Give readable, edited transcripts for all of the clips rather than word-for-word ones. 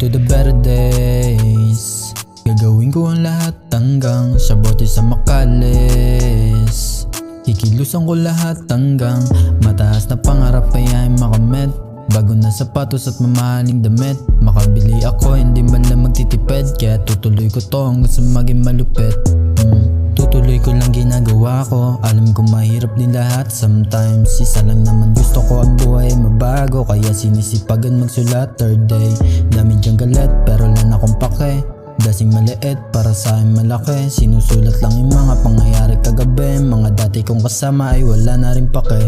to the better days. Gagawin ko ang lahat hanggang sa bote sa makalis. Kikilusan ko lahat hanggang mataas na pangarap ay makamit. Bago na sapatos at mamahaling damit, makabili ako hindi man lang magtitipid. Kaya tutuloy ko to hanggang sa maging malupit. Tutuloy ko lang ginagawa ko. Alam ko mahirap din lahat sometimes. Isa lang naman gusto ko ang buhay mabago. Kaya sinisipagan magsulat third day. Dami dyang galit pero wala akong pake. Dasing maliit para sa akin malaki. Sinusulat lang yung mga pangyayari kagabi. Mga dati kong kasama ay wala na rin pake.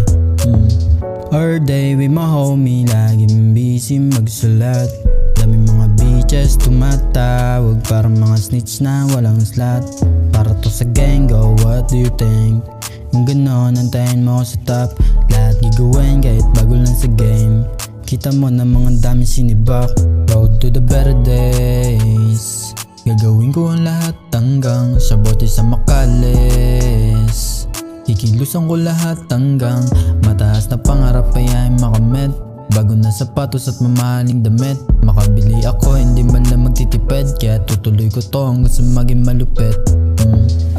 All day with my homie, laging busy magsulat. Dami mga bitches tumatawag, parang mga snitch na walang slot. Para to sa gang, go what do you think? Yung ganon, antayin mo sa top. Lahat gigawin kahit bago lang sa game. Kita mo na mga dami sinibak. Road to the better days. Gagawin ko ang lahat hanggang sa bote sa makalis. Kikilusan ko lahat hanggang mataas na pangarap ay makamit. Bago na sapatos at mamahaling damit, makabili ako hindi man lang magtitipid. Kaya tutuloy ko to hanggang sa maging malupit.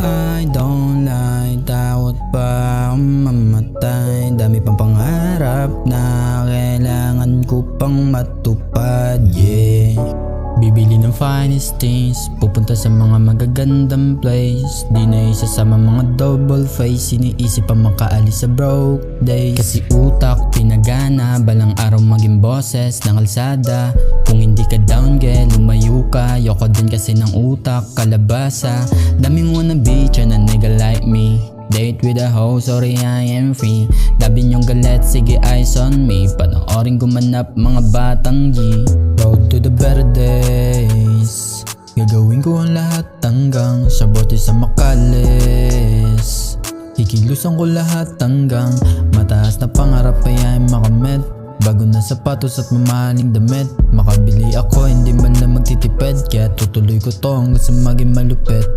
I don't like, takot pa akong mamatay. Dami pang pangarap na kailangan ko pang matupad, yeah. Bibili ng finest things, pupunta sa mga magagandang place. Di na isasama mga double face, iniisip pa makaalis sa broke days. Kasi utak pinagana, balang araw maging boses ng kalsada. Kung hindi ka down girl, lumayo ka. Yoko din kasi ng utak, kalabasa. Daming wannabe, tryna nigga like me. Date with a hoe, sorry I am free. Dabi nyong galit, sige eyes on me. Panoorin gumanap mga batang G. Road to the better days. Gagawin ko ang lahat hanggang sa bote sa makalis. Kikilusan ko lahat hanggang mataas na pangarap ay makamit. Bago na sapatos at mamahaling damit, makabili ako hindi man lang magtitipid. Kaya tutuloy ko to hanggang sa maging malupit.